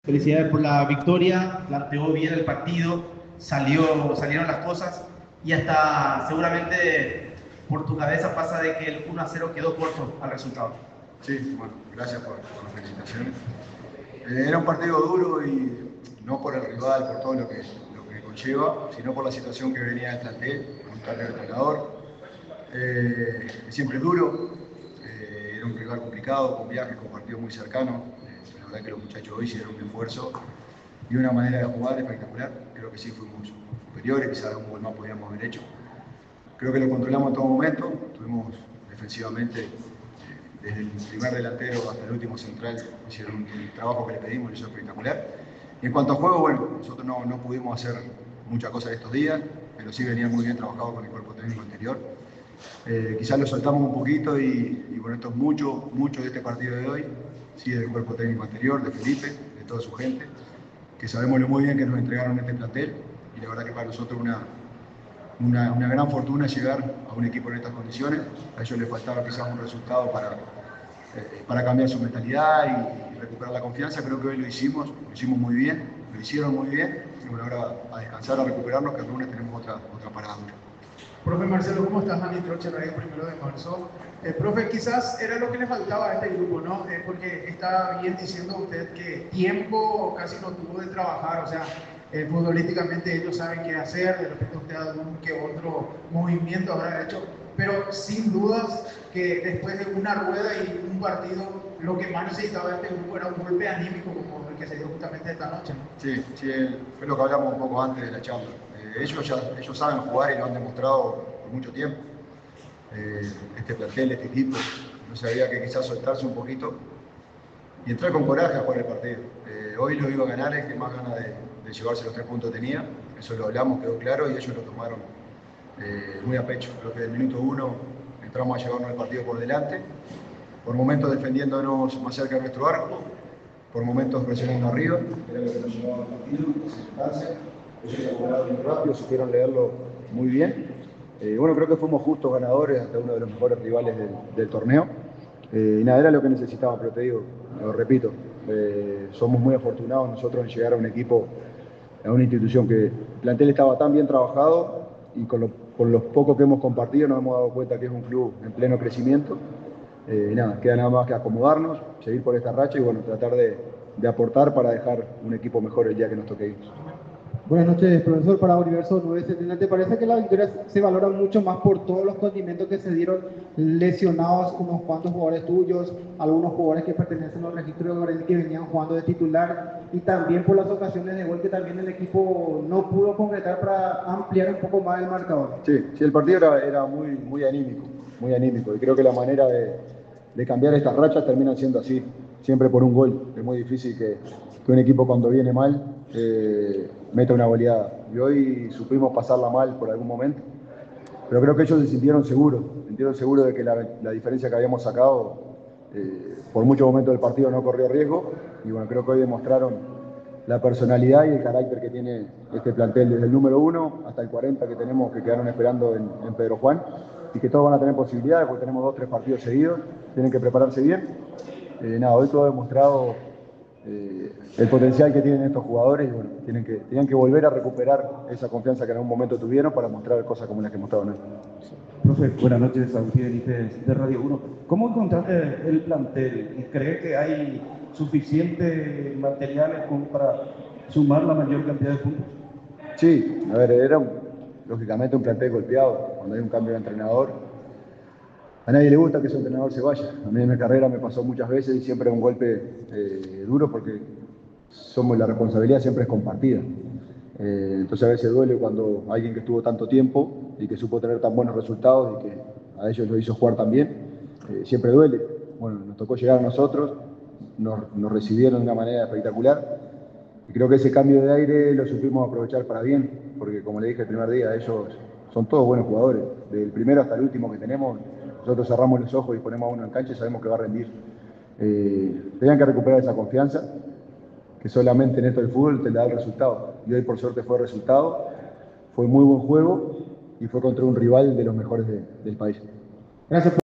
Felicidades por la victoria, planteó bien el partido, salieron las cosas y hasta seguramente por tu cabeza pasa de que el 1-0 quedó corto al resultado. Sí, bueno, gracias por las felicitaciones. Era un partido duro y no por el rival, por todo lo que conlleva, sino por la situación que venía del plantel, con un cambio de entrenador. Siempre es duro, era un rival complicado, con viajes, con partidos muy cercanos. La verdad que los muchachos hoy hicieron un esfuerzo y una manera de jugar espectacular. Creo que sí fuimos superiores, quizás algún gol más podíamos haber hecho. Creo que lo controlamos en todo momento, tuvimos defensivamente, desde el primer delantero hasta el último central, hicieron el trabajo que le pedimos, lo hizo espectacular. Y en cuanto a juego, bueno, nosotros no pudimos hacer muchas cosas estos días, pero sí venía muy bien trabajado con el cuerpo técnico anterior. Quizás lo soltamos un poquito y bueno, esto es mucho de este partido de hoy, sí del cuerpo técnico anterior, de Felipe, de toda su gente, que sabemos lo muy bien que nos entregaron este plantel y la verdad que para nosotros una gran fortuna llegar a un equipo en estas condiciones. A ellos les faltaba quizás un resultado para cambiar su mentalidad y recuperar la confianza. Creo que hoy lo hicimos muy bien, lo hicieron muy bien. Y bueno, ahora a descansar, a recuperarnos, que el lunes tenemos otra parada dura. Profe Marcelo, ¿cómo estás? Dani Troche, Radio 1 de marzo. Profe, quizás era lo que le faltaba a este grupo, ¿no? Porque está bien diciendo usted que tiempo casi no tuvo de trabajar, o sea, futbolísticamente ellos saben qué hacer, de repente usted algún que otro movimiento habrá hecho, pero sin dudas que después de una rueda y un partido, lo que más necesitaba este grupo era un golpe anímico como el que se dio justamente esta noche, ¿no? Sí, fue lo que hablamos un poco antes de la charla. Ellos saben jugar y lo han demostrado por mucho tiempo. Este plantel, este equipo, no sabía que quizás soltarse un poquito y entrar con coraje a jugar el partido. Hoy lo iba a ganar el que más ganas de llevarse los 3 puntos tenía, eso lo hablamos, quedó claro y ellos lo tomaron muy a pecho. Creo que del minuto 1 entramos a llevarnos el partido por delante, por momentos defendiéndonos más cerca de nuestro arco, por momentos presionando arriba, era lo que nos llevaba al partido, sentarse. Ellos se jugaron muy rápido, supieron leerlo muy bien. Bueno, creo que fuimos justos ganadores ante uno de los mejores rivales del torneo. Y nada, era lo que necesitaba, pero te digo, lo repito, somos muy afortunados nosotros en llegar a un equipo, a una institución que el plantel estaba tan bien trabajado y con los pocos que hemos compartido nos hemos dado cuenta que es un club en pleno crecimiento. Nada, queda nada más que acomodarnos, seguir por esta racha y bueno, tratar de aportar para dejar un equipo mejor el día que nos toque ir. Buenas noches, profesor, para Universo 970. ¿Te parece que las victorias se valoran mucho más por todos los condimentos que se dieron lesionados, unos cuantos jugadores tuyos, algunos jugadores que pertenecen al registro de que venían jugando de titular y también por las ocasiones de gol que también el equipo no pudo concretar para ampliar un poco más el marcador? Sí, el partido era muy anímico y creo que la manera de cambiar estas rachas termina siendo así, siempre por un gol. Es muy difícil que un equipo cuando viene mal meta una goleada. Y hoy supimos pasarla mal por algún momento, pero creo que ellos se sintieron seguros de que la diferencia que habíamos sacado por muchos momentos del partido no corrió riesgo. Y bueno, creo que hoy demostraron la personalidad y el carácter que tiene este plantel, desde el número 1 hasta el 40 que tenemos, que quedaron esperando en Pedro Juan, y que todos van a tener posibilidades porque tenemos 2 o 3 partidos seguidos, tienen que prepararse bien. Nada, hoy todo ha demostrado el potencial que tienen estos jugadores y bueno, tienen que volver a recuperar esa confianza que en algún momento tuvieron para mostrar cosas como las que mostraron hoy. Profe, buenas noches, Agustín Benítez de Radio 1. ¿Cómo encontraste el plantel? ¿Y cree que hay suficiente materiales como para sumar la mayor cantidad de puntos? Sí, a ver, era lógicamente un plantel golpeado. Cuando hay un cambio de entrenador, a nadie le gusta que ese entrenador se vaya. A mí en mi carrera me pasó muchas veces y siempre es un golpe duro porque la responsabilidad siempre es compartida. Entonces a veces duele cuando alguien que estuvo tanto tiempo y que supo tener tan buenos resultados y que a ellos lo hizo jugar tan bien, siempre duele. Bueno, nos tocó llegar a nosotros, nos recibieron de una manera espectacular y creo que ese cambio de aire lo supimos aprovechar para bien, porque como le dije el primer día, ellos son todos buenos jugadores, del primero hasta el último que tenemos. Nosotros cerramos los ojos y ponemos a uno en cancha y sabemos que va a rendir. Tenían que recuperar esa confianza, que solamente en esto del fútbol te da el resultado. Y hoy por suerte fue el resultado, fue muy buen juego y fue contra un rival de los mejores del país. Gracias.